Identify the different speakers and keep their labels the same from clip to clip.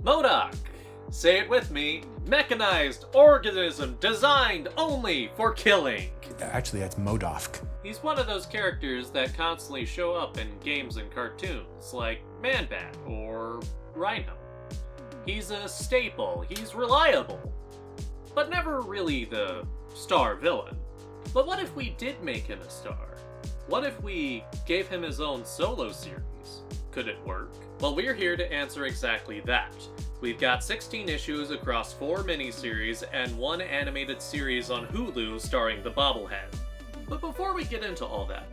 Speaker 1: M.O.D.O.K. Say it with me. Mechanized organism designed only for killing.
Speaker 2: Actually, that's M.O.D.O.K.
Speaker 1: He's one of those characters that constantly show up in games and cartoons, like Man-Bat or Rhino. He's a staple, he's reliable, but never really the star villain. But what if we did make him a star? What if we gave him his own solo series? Could it work? Well, we're here to answer exactly that. We've got 16 issues across 4 miniseries and 1 animated series on Hulu starring the bobblehead. But before we get into all that,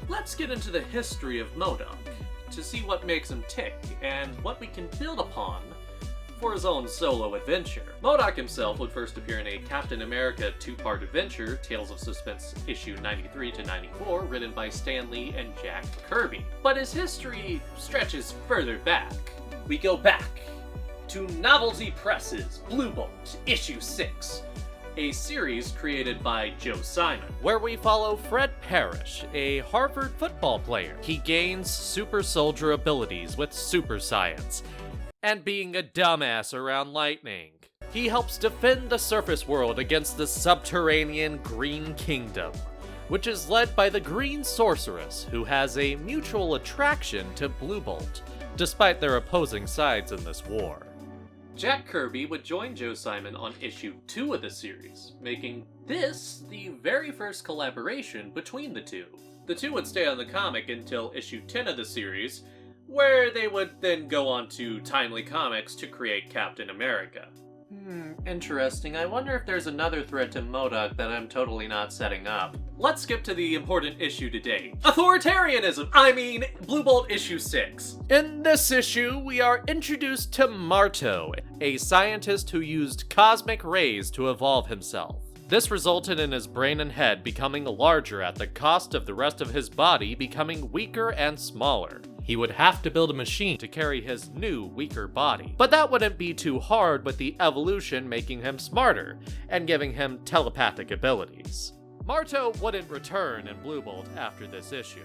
Speaker 1: let's get into the history of M.O.D.O.K. to see what makes him tick and what we can build upon for his own solo adventure. M.O.D.O.K. himself would first appear in a Captain America 2-part adventure, Tales of Suspense issue 93 to 94, written by Stan Lee and Jack Kirby. But his history stretches further back. We go back to Novelty Press's Blue Bolt issue 6, a series created by Joe Simon, where we follow Fred Parrish, a Harvard football player. He gains super soldier abilities with super science, and being a dumbass around lightning. He helps defend the surface world against the subterranean Green Kingdom, which is led by the Green Sorceress, who has a mutual attraction to Blue Bolt, despite their opposing sides in this war. Jack Kirby would join Joe Simon on issue 2 of the series, making this the very first collaboration between the two. The two would stay on the comic until issue 10 of the series, where they would then go on to Timely Comics to create Captain America. Interesting. I wonder if there's another thread to M.O.D.O.K. that I'm totally not setting up. Let's skip to the important issue today. Authoritarianism! I mean, Blue Bolt issue 6. In this issue, we are introduced to M.O.D.O.K, a scientist who used cosmic rays to evolve himself. This resulted in his brain and head becoming larger at the cost of the rest of his body becoming weaker and smaller. He would have to build a machine to carry his new, weaker body. But that wouldn't be too hard with the evolution making him smarter and giving him telepathic abilities. M.O.D.O.K wouldn't return in Blue Bolt after this issue.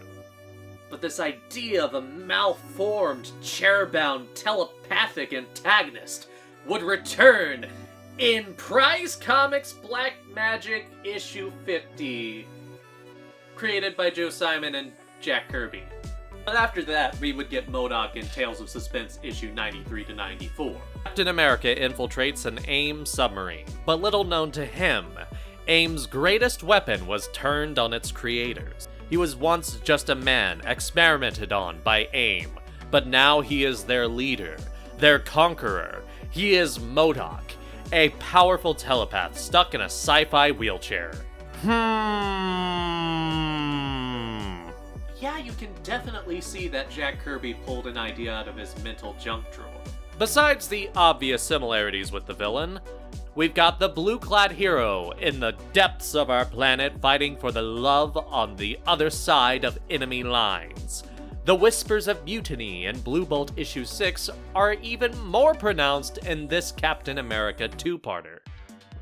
Speaker 1: But this idea of a malformed, chair-bound, telepathic antagonist would return in Prize Comics Black Magic issue 50, created by Joe Simon and Jack Kirby. But after that, we would get M.O.D.O.K in Tales of Suspense issue 93 to 94. Captain America infiltrates an AIM submarine, but little known to him, AIM's greatest weapon was turned on its creators. He was once just a man experimented on by AIM, but now he is their leader, their conqueror. He is M.O.D.O.K, a powerful telepath stuck in a sci-fi wheelchair. Yeah, you can definitely see that Jack Kirby pulled an idea out of his mental junk drawer. Besides the obvious similarities with the villain, we've got the blue-clad hero in the depths of our planet fighting for the love on the other side of enemy lines. The whispers of mutiny in Blue Bolt issue 6 are even more pronounced in this Captain America 2-parter.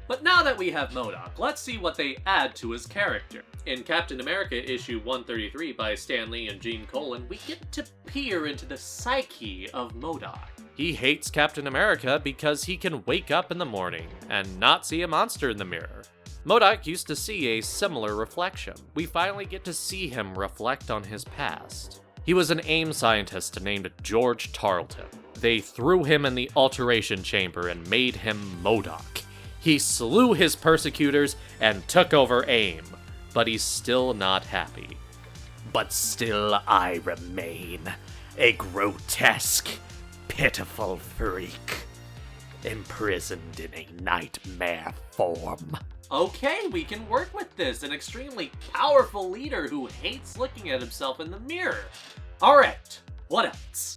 Speaker 1: But now that we have M.O.D.O.K, let's see what they add to his character. In Captain America issue 133 by Stan Lee and Gene Colan, we get to peer into the psyche of M.O.D.O.K. He hates Captain America because he can wake up in the morning and not see a monster in the mirror. M.O.D.O.K used to see a similar reflection. We finally get to see him reflect on his past. He was an AIM scientist named George Tarleton. They threw him in the alteration chamber and made him M.O.D.O.K. He slew his persecutors and took over AIM, but he's still not happy. But still I remain a grotesque, pitiful freak, imprisoned in a nightmare form. Okay, we can work with this, an extremely powerful leader who hates looking at himself in the mirror. Alright, what else?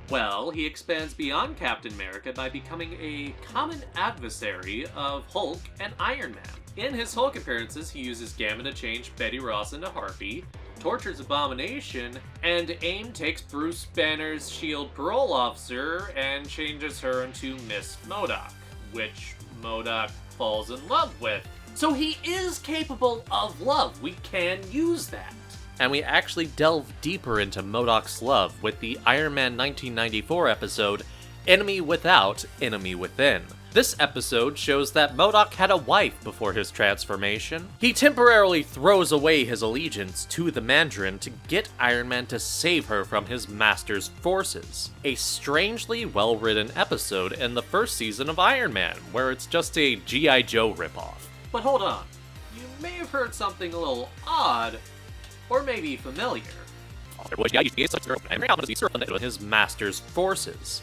Speaker 1: Well, he expands beyond Captain America by becoming a common adversary of Hulk and Iron Man. In his Hulk appearances, he uses Gamma to change Betty Ross into Harpy, tortures Abomination, and AIM takes Bruce Banner's SHIELD parole officer and changes her into Miss M.O.D.O.K, which M.O.D.O.K falls in love with. So he is capable of love. We can use that. And we actually delve deeper into M.O.D.O.K's love with the Iron Man 1994 episode, Enemy Without, Enemy Within. This episode shows that M.O.D.O.K had a wife before his transformation. He temporarily throws away his allegiance to the Mandarin to get Iron Man to save her from his master's forces. A strangely well-written episode in the first season of Iron Man, where it's just a G.I. Joe ripoff. But hold on, you may have heard something a little odd, or maybe familiar. His master's forces.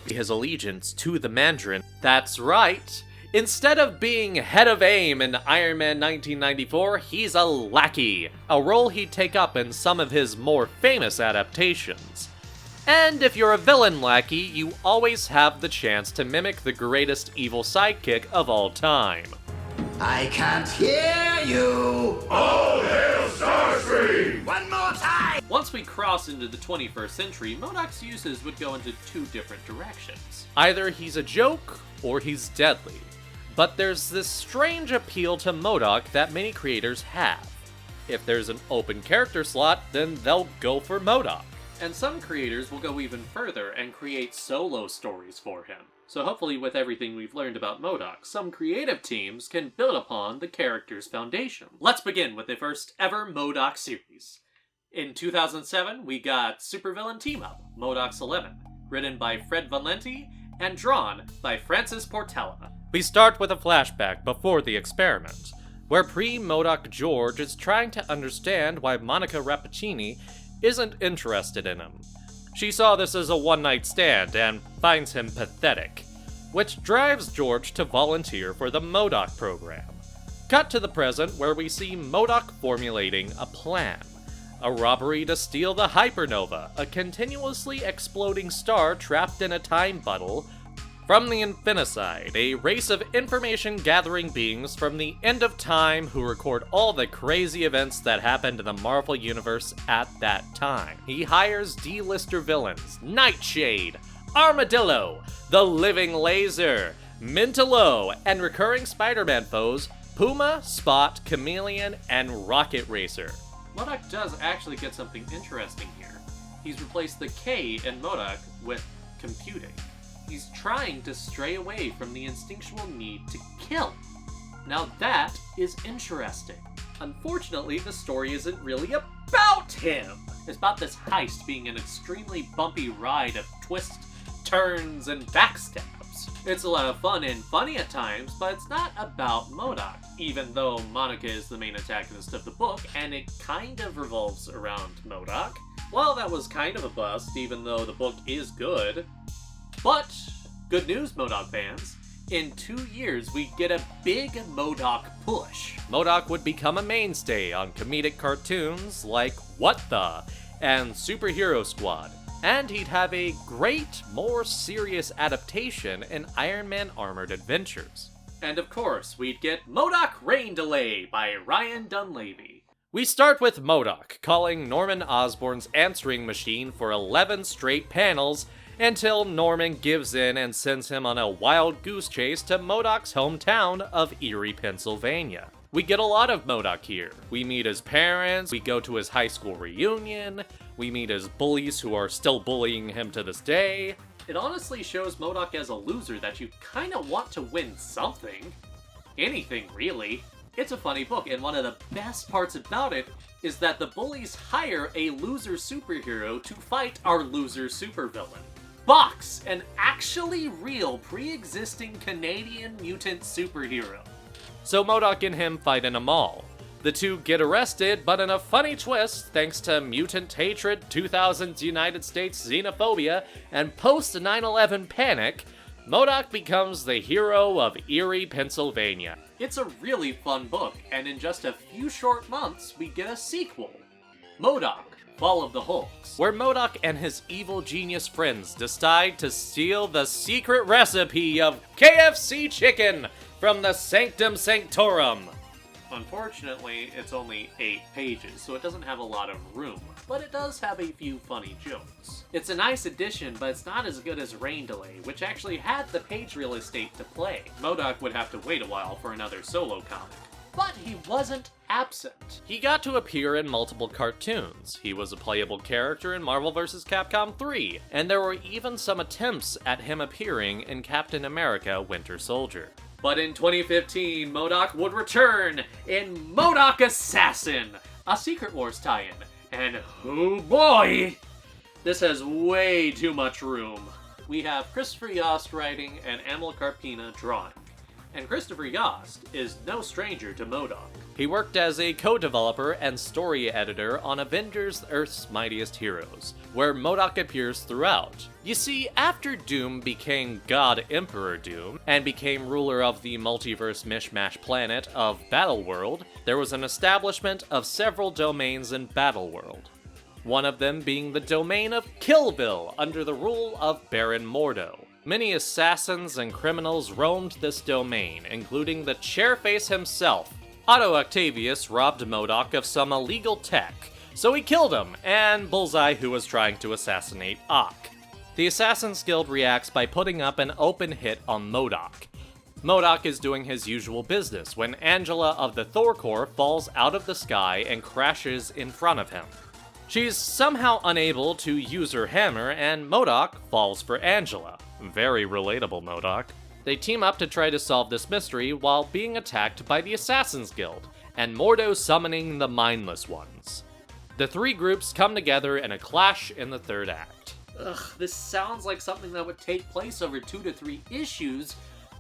Speaker 1: His allegiance to the Mandarin. That's right. Instead of being head of AIM in Iron Man 1994, he's a lackey, a role he'd take up in some of his more famous adaptations. And if you're a villain lackey, you always have the chance to mimic the greatest evil sidekick of all time.
Speaker 3: I can't hear you!
Speaker 4: All hail Starscream!
Speaker 3: One more time!
Speaker 1: Once we cross into the 21st century, M.O.D.O.K's uses would go into two different directions. Either he's a joke, or he's deadly. But there's this strange appeal to M.O.D.O.K that many creators have. If there's an open character slot, then they'll go for M.O.D.O.K. And some creators will go even further and create solo stories for him. So hopefully with everything we've learned about M.O.D.O.K, some creative teams can build upon the character's foundation. Let's begin with the first ever M.O.D.O.K series. In 2007, we got Supervillain Team-Up, M.O.D.O.K's 11, written by Fred Van Lente and drawn by Francis Portela. We start with a flashback before the experiment, where pre-M.O.D.O.K George is trying to understand why Monica Rappaccini isn't interested in him. She saw this as a one-night stand and finds him pathetic, which drives George to volunteer for the M.O.D.O.K program. Cut to the present, where we see M.O.D.O.K formulating a plan. A robbery to steal the Hypernova, a continuously exploding star trapped in a time bottle, from the Infinicide, a race of information-gathering beings from the end of time who record all the crazy events that happened in the Marvel Universe at that time. He hires D-lister villains, Nightshade, Armadillo, the Living Laser, Mintalo, and recurring Spider-Man foes, Puma, Spot, Chameleon, and Rocket Racer. M.O.D.O.K does actually get something interesting here. He's replaced the K in M.O.D.O.K with computing. He's trying to stray away from the instinctual need to kill. Now that is interesting. Unfortunately, the story isn't really about him. It's about this heist being an extremely bumpy ride of twists, turns, and backstabs. It's a lot of fun and funny at times, but it's not about M.O.D.O.K, even though Monica is the main antagonist of the book, and it kind of revolves around M.O.D.O.K. Well, that was kind of a bust, even though the book is good. But, good news, M.O.D.O.K fans. In 2 years, we get a big M.O.D.O.K push. M.O.D.O.K would become a mainstay on comedic cartoons like What The? And Superhero Squad. And he'd have a great, more serious adaptation in Iron Man Armored Adventures. And of course, we'd get M.O.D.O.K Rain Delay by Ryan Dunleavy. We start with M.O.D.O.K calling Norman Osborn's answering machine for 11 straight panels, until Norman gives in and sends him on a wild goose chase to M.O.D.O.K's hometown of Erie, Pennsylvania. We get a lot of M.O.D.O.K here. We meet his parents, we go to his high school reunion, we meet his bullies who are still bullying him to this day. It honestly shows M.O.D.O.K as a loser that you kinda want to win something. Anything, really. It's a funny book, and one of the best parts about it is that the bullies hire a loser superhero to fight our loser supervillain. Box, an actually real pre-existing Canadian mutant superhero. So M.O.D.O.K and him fight in a mall. The two get arrested, but in a funny twist, thanks to mutant hatred, 2000s United States xenophobia, and post-9/11 panic, M.O.D.O.K becomes the hero of Erie, Pennsylvania. It's a really fun book, and in just a few short months, we get a sequel. M.O.D.O.K, Fall of the Hulks, where M.O.D.O.K and his evil genius friends decide to steal the secret recipe of KFC chicken from the Sanctum Sanctorum. Unfortunately, it's only 8 pages, so it doesn't have a lot of room, but it does have a few funny jokes. It's a nice addition, but it's not as good as Rain Delay, which actually had the page real estate to play. M.O.D.O.K would have to wait a while for another solo comic. But he wasn't absent. He got to appear in multiple cartoons, he was a playable character in Marvel vs. Capcom 3, and there were even some attempts at him appearing in Captain America Winter Soldier. But in 2015, M.O.D.O.K would return in M.O.D.O.K Assassin, a Secret Wars tie-in, and oh boy, this has way too much room. We have Christopher Yost writing and Emil Carpina drawing. And Christopher Yost is no stranger to M.O.D.O.K. He worked as a co-developer and story editor on Avengers Earth's Mightiest Heroes, where M.O.D.O.K appears throughout. You see, after Doom became God Emperor Doom, and became ruler of the multiverse mishmash planet of Battleworld, there was an establishment of several domains in Battleworld. One of them being the domain of Killville, under the rule of Baron Mordo. Many assassins and criminals roamed this domain, including the Chairface himself. Otto Octavius robbed M.O.D.O.K of some illegal tech, so he killed him, and Bullseye, who was trying to assassinate Ock. The Assassin's Guild reacts by putting up an open hit on M.O.D.O.K. M.O.D.O.K is doing his usual business when Angela of the Thor Corps falls out of the sky and crashes in front of him. She's somehow unable to use her hammer, and M.O.D.O.K falls for Angela. Very relatable, M.O.D.O.K. They team up to try to solve this mystery while being attacked by the Assassin's Guild, and Mordo summoning the Mindless Ones. The three groups come together in a clash in the third act. Ugh, this sounds like something that would take place over 2 to 3 issues,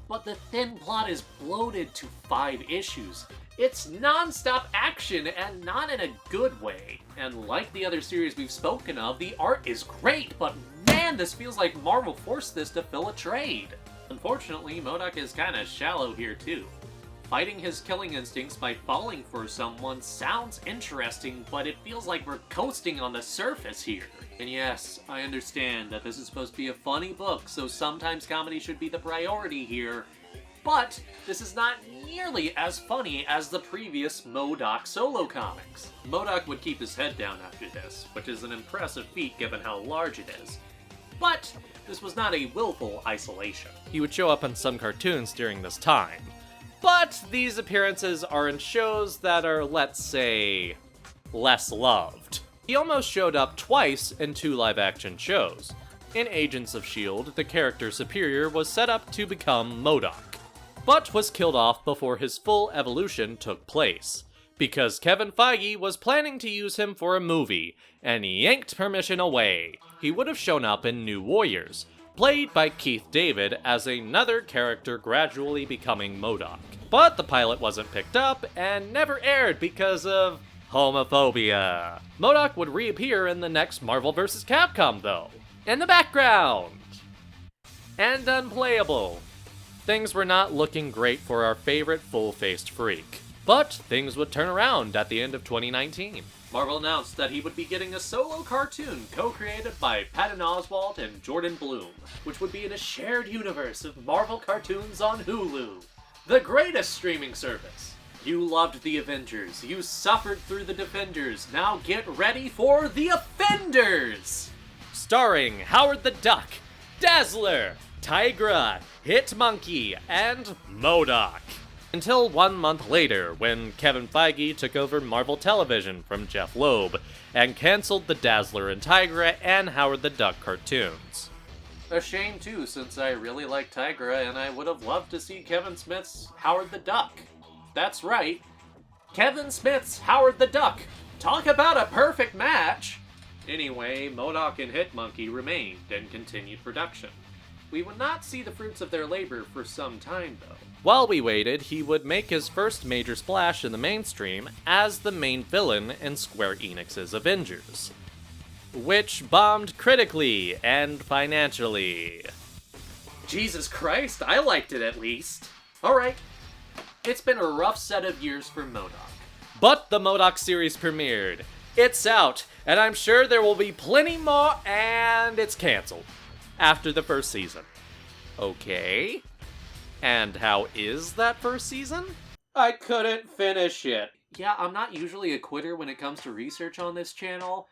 Speaker 1: but the thin plot is bloated to 5 issues. It's non-stop action, and not in a good way. And like the other series we've spoken of, the art is great, but man, this feels like Marvel forced this to fill a trade. Unfortunately, M.O.D.O.K is kinda shallow here too. Fighting his killing instincts by falling for someone sounds interesting, but it feels like we're coasting on the surface here. And yes, I understand that this is supposed to be a funny book, so sometimes comedy should be the priority here, but this is not nearly as funny as the previous M.O.D.O.K solo comics. M.O.D.O.K would keep his head down after this, which is an impressive feat given how large it is. But this was not a willful isolation. He would show up in some cartoons during this time. But these appearances are in shows that are, let's say, less loved. He almost showed up twice in 2 live-action shows. In Agents of S.H.I.E.L.D., the character Superior was set up to become M.O.D.O.K, but was killed off before his full evolution took place, because Kevin Feige was planning to use him for a movie, and he yanked permission away. He would have shown up in New Warriors, played by Keith David as another character gradually becoming M.O.D.O.K. But the pilot wasn't picked up, and never aired because of homophobia. M.O.D.O.K would reappear in the next Marvel vs. Capcom, though, in the background, and unplayable. Things were not looking great for our favorite full-faced freak. But things would turn around at the end of 2019. Marvel announced that he would be getting a solo cartoon co-created by Patton Oswalt and Jordan Bloom, which would be in a shared universe of Marvel cartoons on Hulu, the greatest streaming service. You loved the Avengers, you suffered through the Defenders, now get ready for the Offenders! Starring Howard the Duck, Dazzler, Tigra, Hitmonkey, and M.O.D.O.K. Until 1 month later, when Kevin Feige took over Marvel Television from Jeff Loeb and canceled the Dazzler and Tigra and Howard the Duck cartoons. A shame too, since I really like Tigra and I would have loved to see Kevin Smith's Howard the Duck. That's right, Kevin Smith's Howard the Duck. Talk about a perfect match! Anyway, M.O.D.O.K and Hitmonkey remained and continued production. We would not see the fruits of their labor for some time, though. While we waited, he would make his first major splash in the mainstream as the main villain in Square Enix's Avengers, which bombed critically and financially. Jesus Christ, I liked it at least. Alright, it's been a rough set of years for M.O.D.O.K. But the M.O.D.O.K series premiered. It's out, and I'm sure there will be plenty more, and it's canceled after the first season. Okay. And how is that first season? I couldn't finish it. Yeah, I'm not usually a quitter when it comes to research on this channel,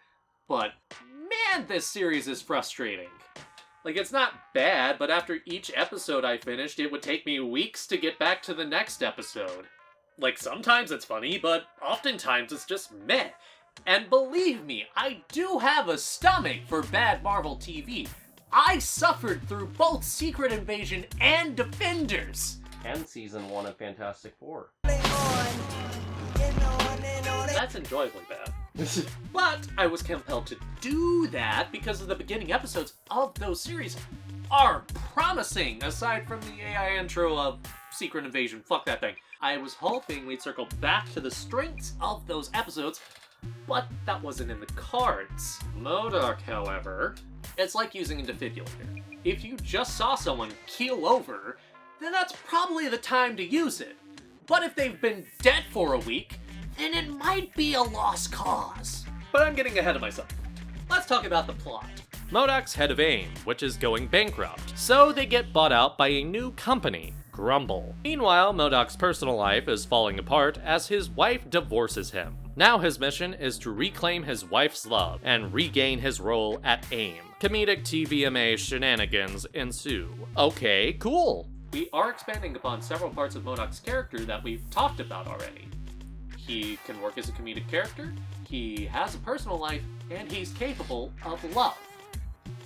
Speaker 1: but man, this series is frustrating. Like, it's not bad, but after each episode I finished, it would take me weeks to get back to the next episode. Like, sometimes it's funny, but oftentimes it's just meh. And believe me, I do have a stomach for bad Marvel TV. I suffered through both Secret Invasion and Defenders.
Speaker 5: And season 1 of Fantastic Four.
Speaker 1: That's enjoyably bad. But I was compelled to do that because of the beginning episodes of those series are promising, aside from the AI intro of Secret Invasion. Fuck that thing. I was hoping we'd circle back to the strengths of those episodes, but that wasn't in the cards. M.O.D.O.K, however, it's like using a defibrillator. If you just saw someone keel over, then that's probably the time to use it. But if they've been dead for a week, then it might be a lost cause. But I'm getting ahead of myself. Let's talk about the plot.
Speaker 5: M.O.D.O.K's head of AIM, which is going bankrupt, so they get bought out by a new company, Grumble. Meanwhile, M.O.D.O.K's personal life is falling apart as his wife divorces him. Now his mission is to reclaim his wife's love and regain his role at AIM. Comedic TVMA shenanigans ensue. Okay, cool.
Speaker 1: We are expanding upon several parts of M.O.D.O.K's character that we've talked about already. He can work as a comedic character, he has a personal life, and he's capable of love.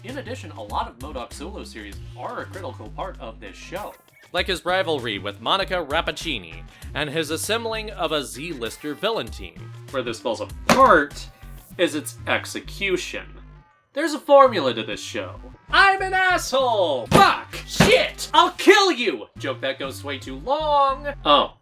Speaker 1: In addition, a lot of M.O.D.O.K solo series are a critical part of this show.
Speaker 5: Like his rivalry with Monica Rappaccini, and his assembling of a Z-lister villain team.
Speaker 1: Where this falls apart is its execution. There's a formula to this show. I'm an asshole! Fuck! Shit! I'll kill you! Joke that goes way too long. Oh.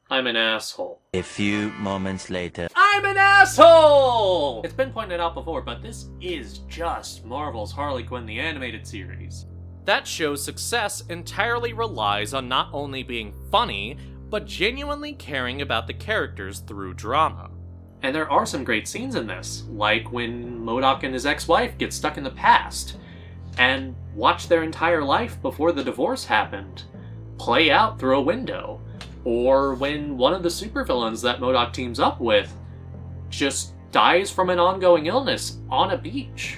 Speaker 1: I'm an asshole.
Speaker 6: A few moments later.
Speaker 1: I'm an asshole! It's been pointed out before, but this is just Marvel's Harley Quinn the Animated Series.
Speaker 5: That show's success entirely relies on not only being funny, but genuinely caring about the characters through drama.
Speaker 1: And there are some great scenes in this, like when M.O.D.O.K and his ex-wife get stuck in the past, and watch their entire life before the divorce happened play out through a window. Or when one of the supervillains that M.O.D.O.K teams up with just dies from an ongoing illness on a beach.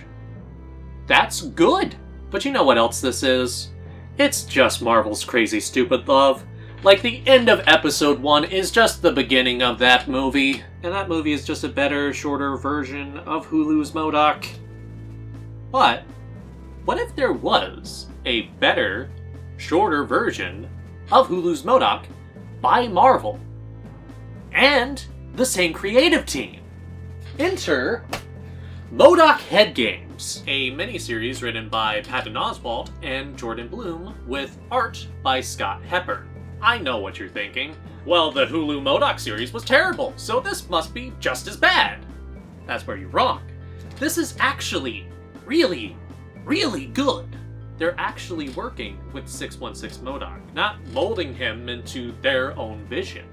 Speaker 1: That's good! But you know what else this is? It's just Marvel's crazy stupid love. Like, the end of episode 1 is just the beginning of that movie, and that movie is just a better, shorter version of Hulu's M.O.D.O.K. But, what if there was a better, shorter version of Hulu's M.O.D.O.K. by Marvel, and the same creative team? Enter M.O.D.O.K Head Games, a miniseries written by Patton Oswalt and Jordan Bloom with art by Scott Hepburn. I know what you're thinking. Well, the Hulu M.O.D.O.K series was terrible, so this must be just as bad. That's where you're wrong. This is actually really, really good. They're actually working with 616 M.O.D.O.K, not molding him into their own vision.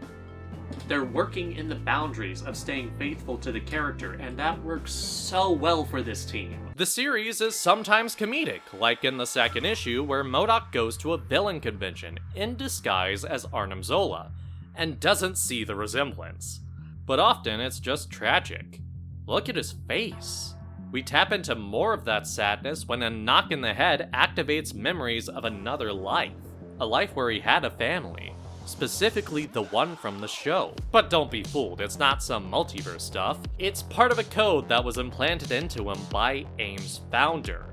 Speaker 1: They're working in the boundaries of staying faithful to the character, and that works so well for this team.
Speaker 5: The series is sometimes comedic, like in the second issue where M.O.D.O.K goes to a villain convention in disguise as Arnim Zola, and doesn't see the resemblance. But often it's just tragic. Look at his face. We tap into more of that sadness when a knock in the head activates memories of another life. A life where he had a family. Specifically the one from the show. But don't be fooled, it's not some multiverse stuff. It's part of a code that was implanted into him by AIM's founder,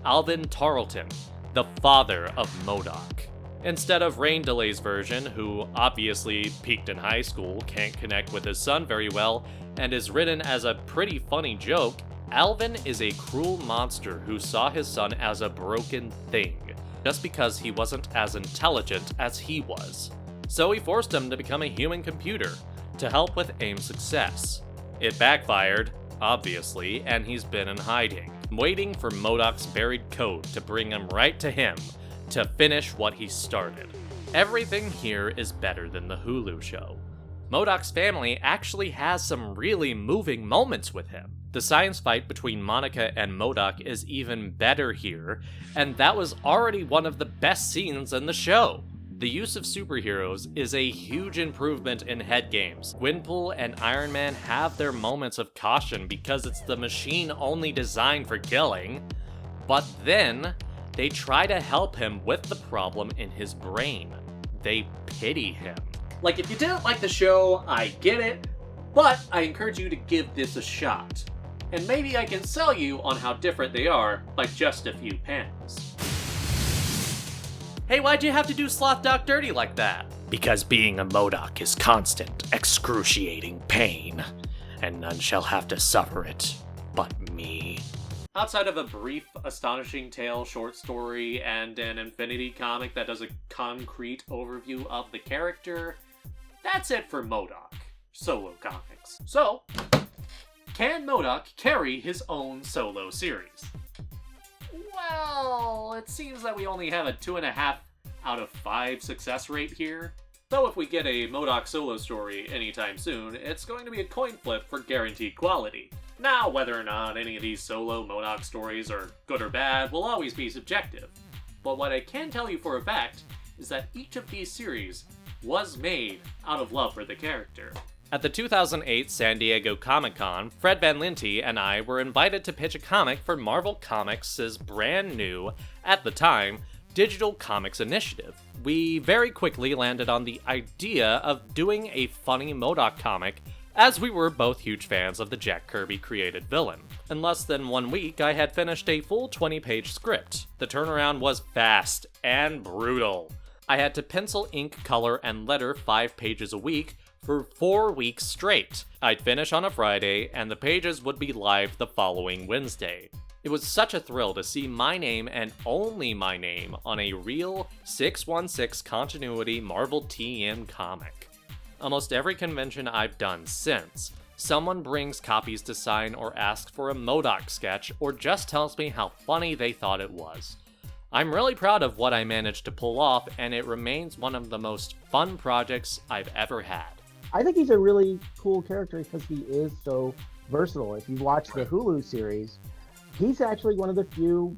Speaker 5: Alvin Tarleton, the father of M.O.D.O.K. Instead of Rain Delay's version, who obviously peaked in high school, can't connect with his son very well, and is written as a pretty funny joke, Alvin is a cruel monster who saw his son as a broken thing, just because he wasn't as intelligent as he was. So he forced him to become a human computer, to help with AIM's success. It backfired, obviously, and he's been in hiding, waiting for M.O.D.O.K's buried code to bring him right to him, to finish what he started. Everything here is better than the Hulu show. M.O.D.O.K's family actually has some really moving moments with him. The science fight between Monica and M.O.D.O.K is even better here, and that was already one of the best scenes in the show. The use of superheroes is a huge improvement in head games. Gwenpool and Iron Man have their moments of caution because it's the machine only designed for killing, but then they try to help him with the problem in his brain. They pity him.
Speaker 1: Like, if you didn't like the show, I get it, but I encourage you to give this a shot. And maybe I can sell you on how different they are by just a few panels.
Speaker 5: Hey, why'd you have to do Sloth Doc dirty like that?
Speaker 7: Because being a M.O.D.O.K is constant, excruciating pain, and none shall have to suffer it but me.
Speaker 1: Outside of a brief Astonishing Tale short story and an Infinity comic that does a concrete overview of the character, that's it for M.O.D.O.K. solo comics. So, can M.O.D.O.K. carry his own solo series? Well, it seems that we only have a 2.5 out of 5 success rate here. Though if we get a M.O.D.O.K. solo story anytime soon, it's going to be a coin flip for guaranteed quality. Now, whether or not any of these solo M.O.D.O.K. stories are good or bad will always be subjective. But what I can tell you for a fact is that each of these series was made out of love for the character.
Speaker 5: At the 2008 San Diego Comic-Con, Fred Van Lente and I were invited to pitch a comic for Marvel Comics' brand new, at the time, Digital Comics Initiative. We very quickly landed on the idea of doing a funny M.O.D.O.K. comic, as we were both huge fans of the Jack Kirby created villain. In less than 1 week, I had finished a full 20-page script. The turnaround was fast and brutal. I had to pencil, ink, color, and letter 5 pages a week for 4 weeks straight. I'd finish on a Friday, and the pages would be live the following Wednesday. It was such a thrill to see my name and only my name on a real 616 continuity Marvel TM comic. Almost every convention I've done since, someone brings copies to sign or asks for a M.O.D.O.K. sketch or just tells me how funny they thought it was. I'm really proud of what I managed to pull off, and it remains one of the most fun projects I've ever had.
Speaker 8: I think he's a really cool character because he is so versatile. If you watch the Hulu series, he's actually one of the few,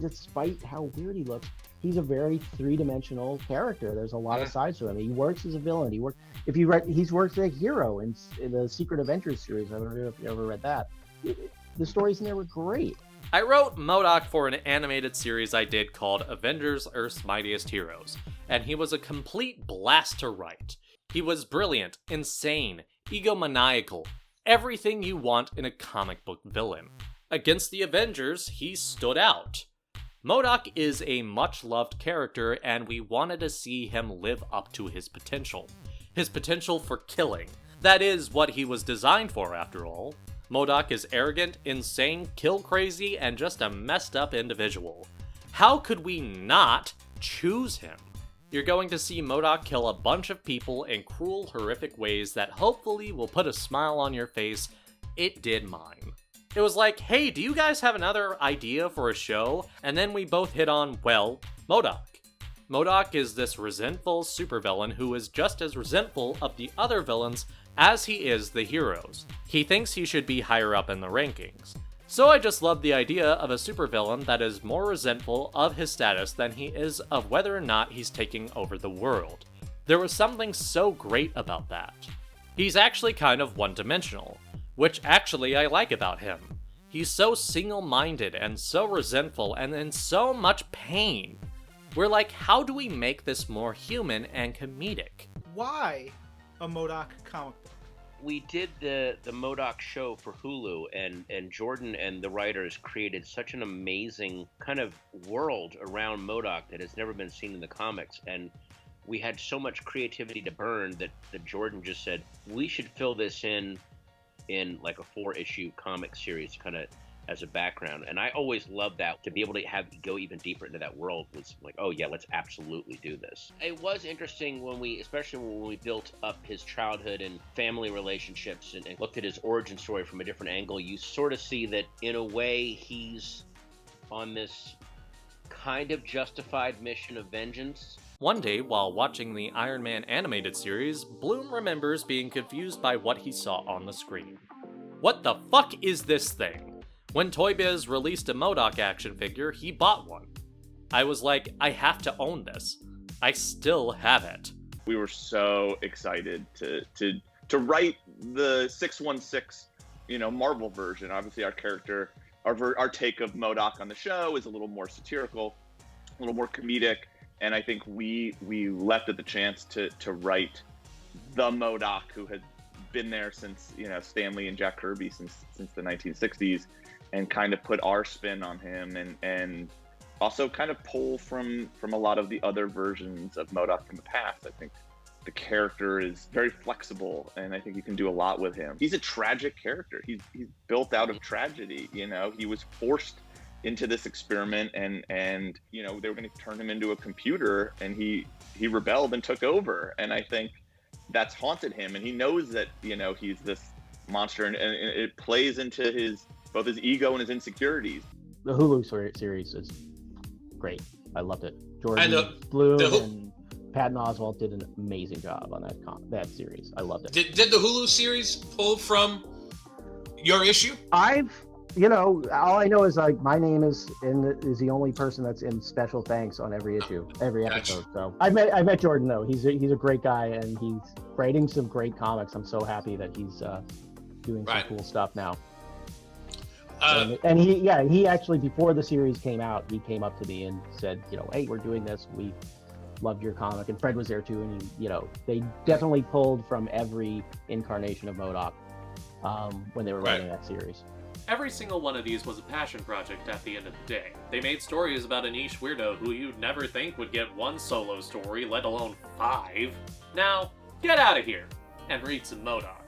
Speaker 8: despite how weird he looks, he's a very three-dimensional character. There's a lot of sides to him. He works as a villain. He's worked as a hero in the Secret Avengers series. I don't know if you ever read that. The stories in there were great.
Speaker 5: I wrote M.O.D.O.K. for an animated series I did called Avengers Earth's Mightiest Heroes, and he was a complete blast to write. He was brilliant, insane, egomaniacal, everything you want in a comic book villain. Against the Avengers, he stood out. M.O.D.O.K. is a much-loved character, and we wanted to see him live up to his potential. His potential for killing. That is what he was designed for, after all. M.O.D.O.K. is arrogant, insane, kill-crazy, and just a messed-up individual. How could we not choose him? You're going to see M.O.D.O.K. kill a bunch of people in cruel, horrific ways that hopefully will put a smile on your face. It did mine. It was like, hey, do you guys have another idea for a show? And then we both hit on, well, M.O.D.O.K. M.O.D.O.K. is this resentful supervillain who is just as resentful of the other villains as he is the heroes. He thinks he should be higher up in the rankings. So I just love the idea of a supervillain that is more resentful of his status than he is of whether or not he's taking over the world. There was something so great about that. He's actually kind of one-dimensional, which actually I like about him. He's so single-minded and so resentful and in so much pain. We're like, how do we make this more human and comedic?
Speaker 9: Why a M.O.D.O.K. comic book?
Speaker 10: We did the M.O.D.O.K. show for Hulu, and Jordan and the writers created such an amazing kind of world around M.O.D.O.K. that has never been seen in the comics. And we had so much creativity to burn that Jordan just said, we should fill this in like a 4-issue comic series kind of as a background. And I always loved that. To be able to go even deeper into that world was like, oh yeah, let's absolutely do this. It was interesting especially when we built up his childhood and family relationships and looked at his origin story from a different angle. You sort of see that in a way he's on this kind of justified mission of vengeance.
Speaker 5: One day, while watching the Iron Man animated series, Bloom remembers being confused by what he saw on the screen. What the fuck is this thing? When Toy Biz released a M.O.D.O.K. action figure, he bought one. I was like, I have to own this. I still have it.
Speaker 11: We were so excited to write the 616, Marvel version. Obviously, our character, our take of M.O.D.O.K. on the show is a little more satirical, a little more comedic. And I think we left at the chance to write the M.O.D.O.K, who had been there since, you know, Stan Lee and Jack Kirby since the 1960s, and kind of put our spin on him, and also kind of pull from a lot of the other versions of M.O.D.O.K from the past. I think the character is very flexible, and I think you can do a lot with him. He's a tragic character. He's built out of tragedy. You know, he was forced into this experiment, and you know, they were going to turn him into a computer, and he rebelled and took over. And I think that's haunted him, and he knows that, you know, he's this monster, and it plays into both his ego and his insecurities.
Speaker 8: The Hulu series is great. I loved it. Jordan Bloom and Patton Oswalt did an amazing job on that series. I loved it.
Speaker 12: Did the Hulu series pull from your issue?
Speaker 8: You know, all I know is like my name is the only person that's in special thanks on every issue, every episode. So I met Jordan though. He's a great guy, and he's writing some great comics. I'm so happy that he's doing some cool stuff now. And he actually, before the series came out, he came up to me and said, you know, hey, we're doing this. We loved your comic, and Fred was there too. And you know, they definitely pulled from every incarnation of M.O.D.O.K when they were writing that series.
Speaker 1: Every single one of these was a passion project at the end of the day. They made stories about a niche weirdo who you'd never think would get one solo story, let alone 5. Now, get out of here and read some M.O.D.O.K.